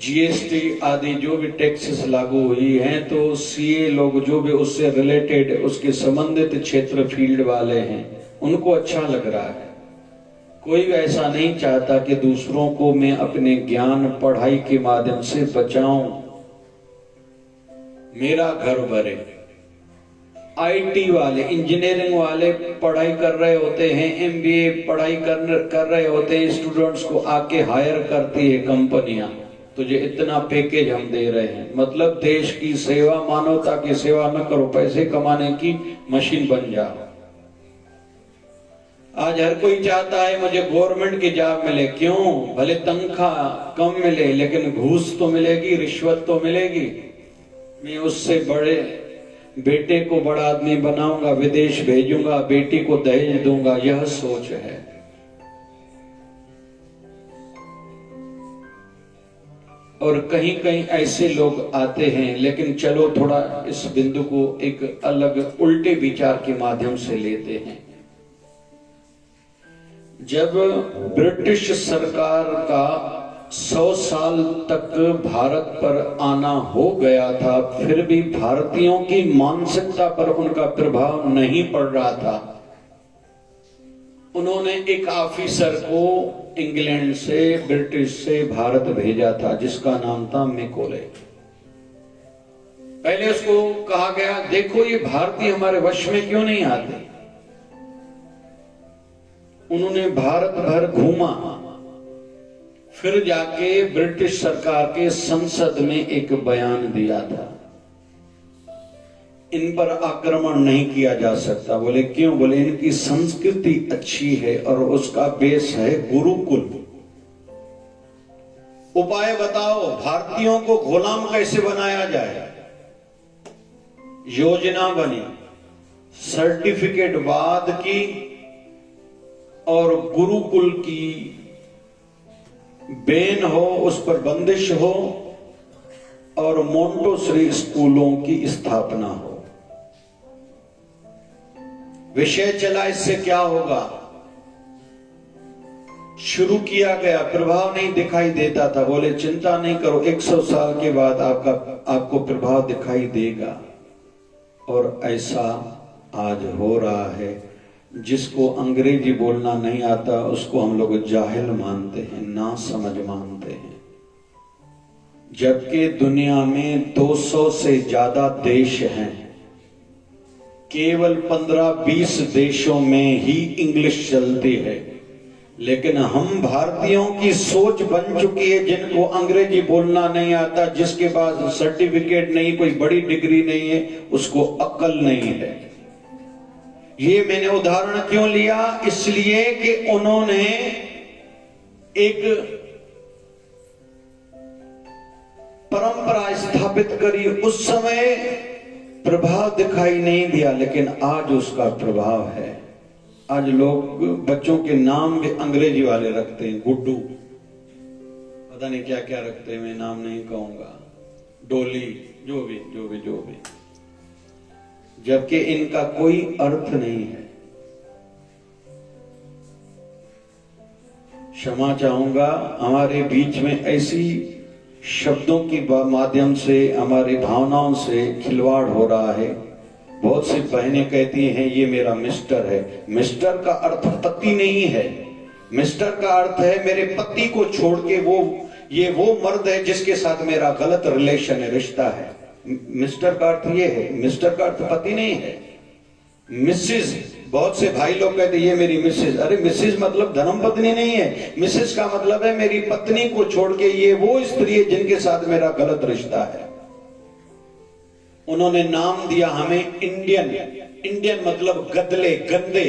जीएसटी आदि जो भी टैक्सेस लागू हुई हैं, तो सीए लोग जो भी उससे रिलेटेड उसके संबंधित क्षेत्र फील्ड वाले हैं, उनको अच्छा लग रहा है। कोई ऐसा नहीं चाहता कि दूसरों को मैं अपने ज्ञान पढ़ाई के माध्यम से बचाऊं, मेरा घर भरे। आईटी वाले, इंजीनियरिंग वाले पढ़ाई कर रहे होते हैं, एमबीए पढ़ाई कर रहे होते हैं, स्टूडेंट्स को आके हायर करती है कंपनियां, तुझे इतना पैकेज हम दे रहे हैं। मतलब देश की सेवा, मानवता की सेवा न करो, पैसे कमाने की मशीन बन जाओ। आज हर कोई चाहता है मुझे गवर्नमेंट की जॉब मिले। क्यों? भले तनख्वाह कम मिले, लेकिन घूस तो मिलेगी, रिश्वत तो मिलेगी। मैं उससे बड़े बेटे को बड़ा आदमी बनाऊंगा, विदेश भेजूंगा, बेटी को दहेज दूंगा, यह सोच है। और कहीं कहीं ऐसे लोग आते हैं, लेकिन चलो थोड़ा इस बिंदु को एक अलग उल्टे विचार के माध्यम से लेते हैं। जब ब्रिटिश सरकार का 100 साल तक भारत पर आना हो गया था, फिर भी भारतीयों की मानसिकता पर उनका प्रभाव नहीं पड़ रहा था। उन्होंने एक ऑफिसर को इंग्लैंड से, ब्रिटिश से भारत भेजा था, जिसका नाम था मैकॉले। पहले उसको कहा गया, देखो ये भारतीय हमारे वश में क्यों नहीं आते। उन्होंने भारत भर घूमा, फिर जाके ब्रिटिश सरकार के संसद में एक बयान दिया था, इन पर आक्रमण नहीं किया जा सकता। बोले क्यों? बोले इनकी संस्कृति अच्छी है और उसका बेस है गुरुकुल। उपाय बताओ, भारतीयों को गुलाम कैसे बनाया जाए। योजना बनी, सर्टिफिकेट वाद की और गुरुकुल की बैन हो, उस पर बंदिश हो और मोंटेसरी स्कूलों की स्थापना हो। विषय चला, इससे क्या होगा। शुरू किया गया, प्रभाव नहीं दिखाई देता था। बोले चिंता नहीं करो, 100 साल के बाद आपको प्रभाव दिखाई देगा। और ऐसा आज हो रहा है। जिसको अंग्रेजी बोलना नहीं आता उसको हम लोग जाहिल मानते हैं, ना समझ मानते हैं। जबकि दुनिया में 200 से ज्यादा देश हैं, केवल 15-20 देशों में ही इंग्लिश चलती है। लेकिन हम भारतीयों की सोच बन चुकी है, जिनको अंग्रेजी बोलना नहीं आता, जिसके पास सर्टिफिकेट नहीं, कोई बड़ी डिग्री नहीं है, उसको अक्ल नहीं है। ये मैंने उदाहरण क्यों लिया? इसलिए कि उन्होंने एक परंपरा स्थापित करी। उस समय प्रभाव दिखाई नहीं दिया, लेकिन आज उसका प्रभाव है। आज लोग बच्चों के नाम भी अंग्रेजी वाले रखते हैं। गुड्डू, पता नहीं क्या क्या रखते हैं, मैं नाम नहीं कहूंगा, डोली, जो भी। जबकि इनका कोई अर्थ नहीं है। क्षमा चाहूंगा, हमारे बीच में ऐसी शब्दों के माध्यम से, हमारी भावनाओं से खिलवाड़ हो रहा है। बहुत सी बहनें कहती हैं ये मेरा मिस्टर है। मिस्टर का अर्थ पति नहीं है। मिस्टर का अर्थ है मेरे पति को छोड़ के ये वो मर्द है जिसके साथ मेरा गलत रिलेशन है, रिश्ता है। मिस्टर का अर्थ ये है, मिस्टर का अर्थ पति नहीं है। मिसेज, बहुत से भाई लोग कहते ये मेरी मिसेज। अरे मिसेज मतलब धर्मपत्नी नहीं है। मिसेज का मतलब है मेरी पत्नी को छोड़ के ये वो स्त्री है जिनके साथ मेरा गलत रिश्ता है। उन्होंने नाम दिया हमें इंडियन। इंडियन मतलब गदले, गंदे,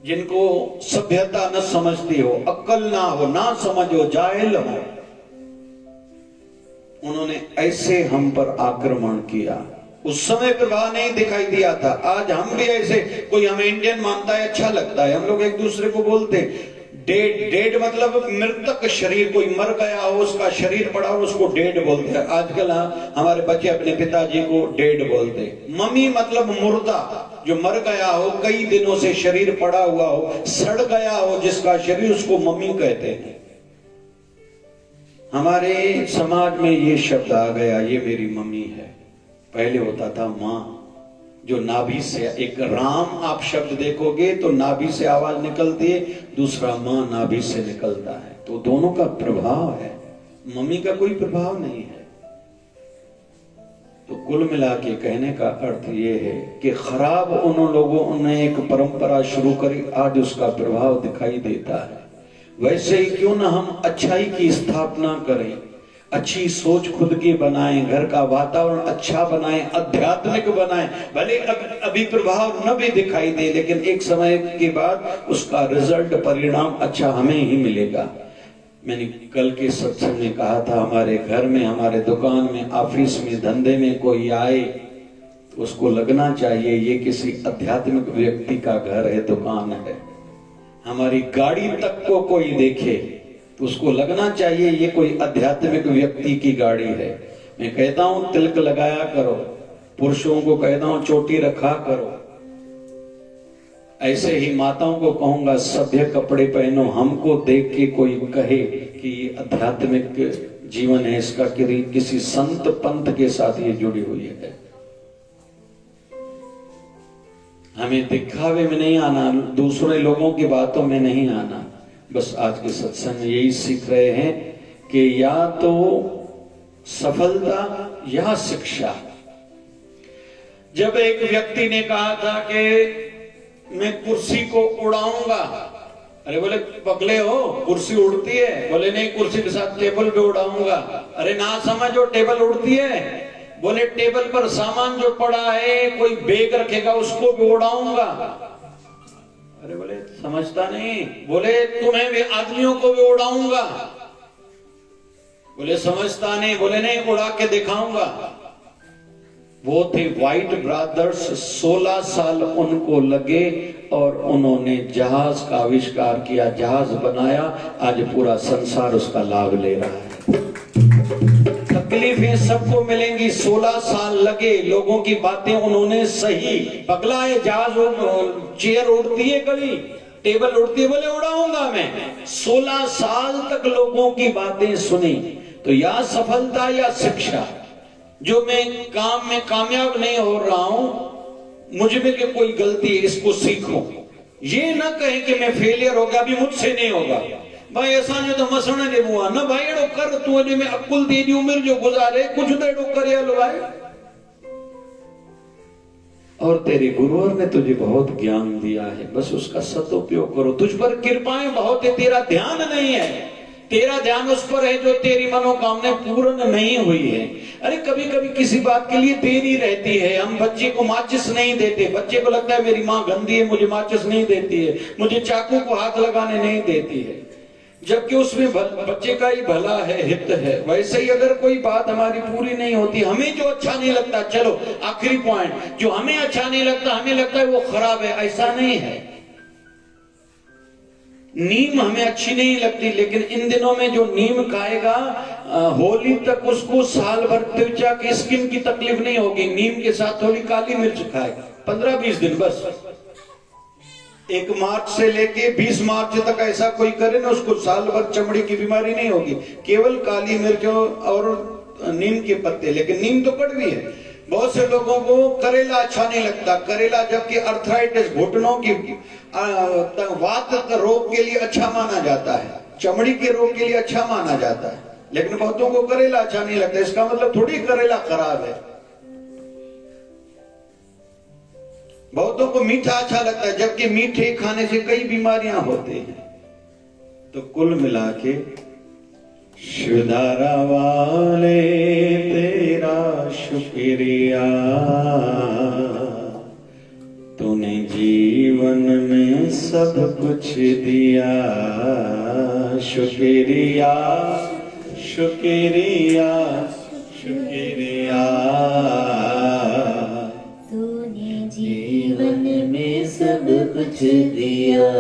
जिनको सभ्यता न समझती हो, अक्ल ना हो, ना समझ हो, जाहिल हो। उन्होंने ऐसे हम पर आक्रमण किया। उस समय प्रभाव नहीं दिखाई दिया था। आज हम भी ऐसे, कोई हमें इंडियन मानता है, अच्छा लगता है, हम लोग एक दूसरे को बोलते। डेड, डेड मतलब मृतक शरीर, कोई मर गया हो उसका शरीर पड़ा हो उसको डेड बोलते हैं। आजकल हमारे बच्चे अपने पिताजी को डेड बोलते। मम्मी मतलब मुर्दा, जो मर गया हो, कई दिनों से शरीर पड़ा हुआ हो, सड़ गया हो जिसका शरीर, उसको मम्मी कहते हैं। हमारे समाज में ये शब्द आ गया, ये मेरी मम्मी है। पहले होता था माँ, जो नाभि से, एक राम आप शब्द देखोगे तो नाभि से आवाज निकलती है, दूसरा माँ नाभि से निकलता है, तो दोनों का प्रभाव है, मम्मी का कोई प्रभाव नहीं है। तो कुल मिला के कहने का अर्थ ये है कि खराब उन लोगों ने एक परंपरा शुरू करी, आज उसका प्रभाव दिखाई देता है। वैसे ही क्यों ना हम अच्छाई की स्थापना करें, अच्छी सोच खुद की बनाएं, घर का वातावरण अच्छा बनाएं, आध्यात्मिक बनाएं। भले अभी प्रभाव न भी दिखाई दे, लेकिन एक समय के बाद उसका रिजल्ट, परिणाम अच्छा हमें ही मिलेगा। मैंने कल के सत्संग में कहा था, हमारे घर में, हमारे दुकान में, ऑफिस में, धंधे में कोई आए तो उसको लगना चाहिए ये किसी आध्यात्मिक व्यक्ति का घर है, दुकान है। हमारी गाड़ी तक को कोई देखे तो उसको लगना चाहिए ये कोई आध्यात्मिक व्यक्ति की गाड़ी है। मैं कहता हूं तिलक लगाया करो, पुरुषों को कहता हूं चोटी रखा करो, ऐसे ही माताओं को कहूंगा सभ्य कपड़े पहनो। हमको देख के कोई कहे कि ये आध्यात्मिक जीवन है इसका, किसी संत पंथ के साथ ये जुड़ी हुई है। हमें दिखावे में नहीं आना, दूसरे लोगों की बातों में नहीं आना। बस आज के सत्संग में यही सीख रहे हैं कि या तो सफलता या शिक्षा। जब एक व्यक्ति ने कहा था कि मैं कुर्सी को उड़ाऊंगा, अरे बोले पगले हो, कुर्सी उड़ती है? बोले नहीं, कुर्सी के साथ टेबल पे उड़ाऊंगा। अरे ना समझो, टेबल उड़ती है? बोले टेबल पर सामान जो पड़ा है, कोई बैग रखेगा उसको भी उड़ाऊंगा। अरे बोले समझता नहीं। बोले तुम्हें भी, आदमियों को भी उड़ाऊंगा। बोले समझता नहीं। बोले नहीं, उड़ा के दिखाऊंगा। वो थे व्हाइट ब्रदर्स, 16 साल उनको लगे और उन्होंने जहाज का आविष्कार किया, जहाज बनाया। आज पूरा संसार उसका लाभ ले रहा है। तकलीफें सबको मिलेंगी, 16 साल लगे, लोगों की बातें उन्होंने सही। पगला है, जहाज, चेयर उड़ती है, कभी टेबल उड़ती है, बोले उड़ाऊंगा मैं। 16 साल तक लोगों की बातें सुनी। तो या सफलता या शिक्षा। जो मैं काम में कामयाब नहीं हो रहा हूं, मुझ में के कोई गलती है, इसको सीखो। ये ना कहे कि मैं फेलियर हो गया, अभी मुझसे नहीं होगा। भाई ऐसा नहीं तो मसने दे बुआ ना भाई, एडो कर तू ने में अकुल दे दी, उम्र जो गुजारे कुछ तो एडो करे लो भाई। और तेरे गुरुवर ने तुझे बहुत ज्ञान दिया है, बस उसका सदुपयोग करो। तुझ पर कृपाएं बहुत है, तेरा ध्यान नहीं है। तेरा ध्यान उस पर है जो तेरी मनोकामना पूर्ण नहीं हुई है। अरे कभी कभी किसी बात के लिए देरी रहती है। हम बच्चे को माचिस नहीं देते, बच्चे को लगता है मेरी माँ गंदी है, मुझे माचिस नहीं देती है, मुझे चाकू को हाथ लगाने नहीं देती है, जबकि उसमें बच्चे का ही भला है, हित है। वैसे ही अगर कोई बात हमारी पूरी नहीं होती, हमें जो अच्छा नहीं लगता, चलो आखिरी पॉइंट, जो हमें अच्छा नहीं लगता, हमें लगता है वो खराब है, ऐसा नहीं है। नीम हमें अच्छी नहीं लगती, लेकिन इन दिनों में जो नीम खाएगा, होली तक उसको साल भर त्वचा की, स्किन की तकलीफ नहीं होगी। नीम के साथ थोड़ी काली मिर्च खाएगा, 15-20 दिन बस। 1 मार्च से लेके 20 मार्च तक ऐसा कोई करे ना, उसको साल भर चमड़ी की बीमारी नहीं होगी, केवल काली मिर्च और नीम के पत्ते। लेकिन नीम तो कड़वी है। बहुत से लोगों को करेला अच्छा नहीं लगता। करेला जबकि अर्थराइटिस, घुटनों की वात रोग के लिए अच्छा माना जाता है, चमड़ी के रोग के लिए अच्छा माना जाता है, लेकिन बहुतों को करेला अच्छा नहीं लगता। इसका मतलब थोड़ी करेला खराब है। बहुतों को मीठा अच्छा लगता है, जबकि मीठे खाने से कई बीमारियां होती हैं। तो कुल मिला के शुदारा वाले तेरा शुक्रिया, तूने जीवन में सब कुछ दिया। शुक्रिया शुक्रिया शुक्रिया, तूने जीवन में सब कुछ दिया।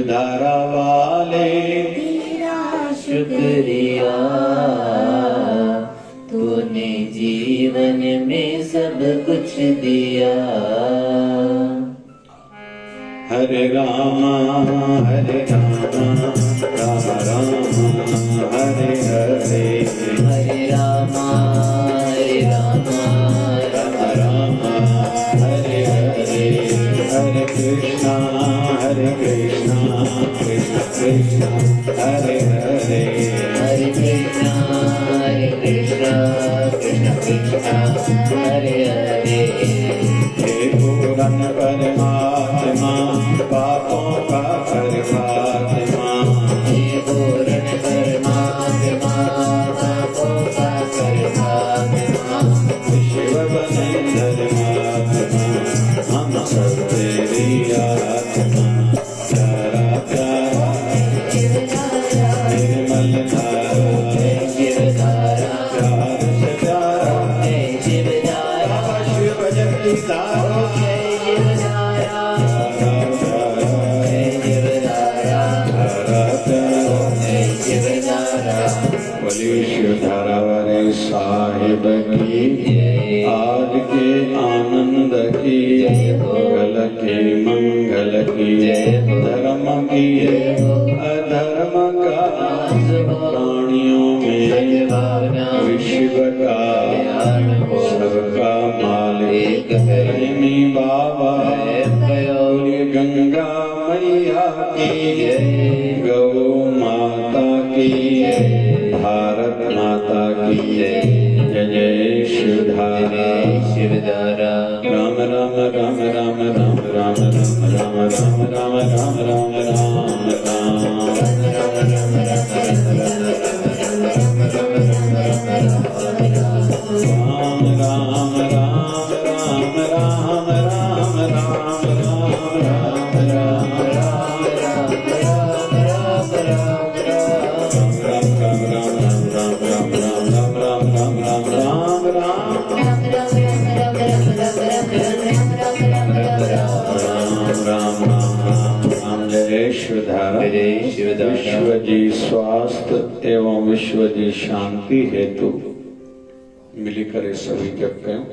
धारा वाले तेरा शुक्रिया, तूने जीवन में सब कुछ दिया। हरे रामा राम राम हरे हरे, हरे रामा राम राम हरे हरे, हरे कृष्णा कृष्ण कृष्ण हरे हरे, हरे कृष्णा कृष्ण कृष्ण हरे हरे। हे पूरन परमात्मा पापों का कर खात्मा, हे पूर्ण परमात्मा पापों का कर खात्मा, शिव बने धर्मात्मा हम सब तेरी आत्मा। प्यारा प्यारा निर्मल धारा, शिवधारा प्यार से प्यारा शिवधारा शिव जगती धारा। शिवधारा शिवधारा शिवधारा। बोलिए शिवधारा वाले साहिब की आज के आनंद की, मंगल के मंगल की, धर्म की अधर्म का, प्राणियों में विश्व का सबका मालिक प्रेमी बाबा। बोलिए गंगा मैया की, गौ माता की, भारत माता की जय जय शिवधारा। शिवधारा राम राम राम राम राम राम राम राम राम राम राम राम विश्व जी स्वास्थ्य एवं विश्व जी शांति हेतु मिलकर सभी जप करें।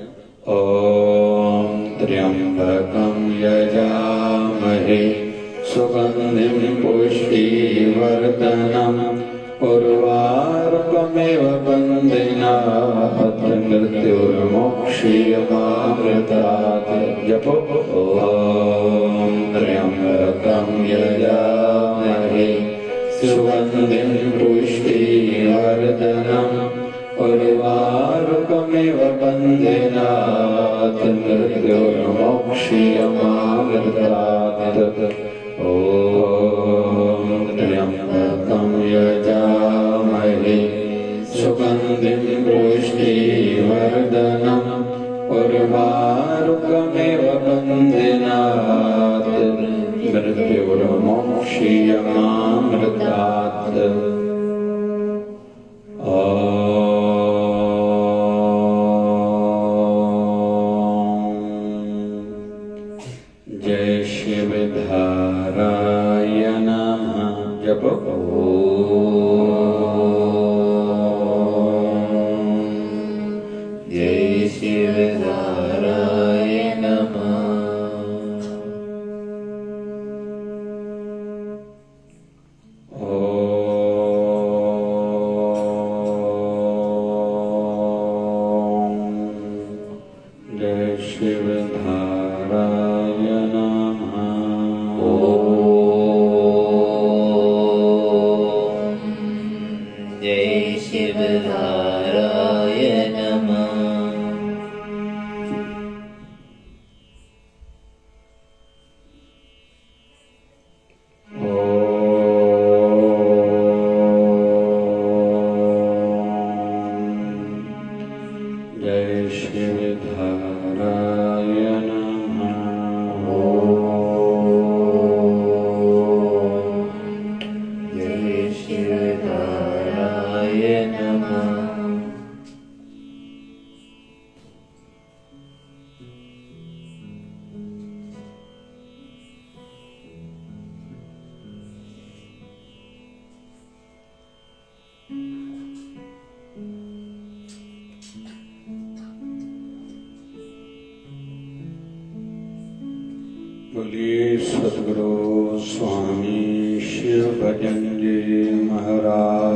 ओम त्र्यंबकं यजामहे सुगंधिं पुष्टिवर्धनम् उर्वारुकमेव बन्धनात् मृत्युर्मोक्षीयमामृतात्। जपो ओम त्र्यंबकं यजामहे सुगंधिं पुष्टिवर्धनम् उर्वारुकमेव बन्धनात् मृत्युर्मोक्षीयमामृतात्। ओम त्र्यंबकं यजामहे सुगंधिं पुष्टिवर्धनम् उर्वारुकमेव बन्धनात् मृत्युर्मोक्षीयमामृतात्। जय शिवधाराय नमः। जपो जय शिवधाराय नमः। जय शिवधाराय नमः। जय शिवधाराय नमः। जय शिवधाराय नमः। जय शिवधाराय नमः। सतगुरु स्वामी शिव भजन जी महाराज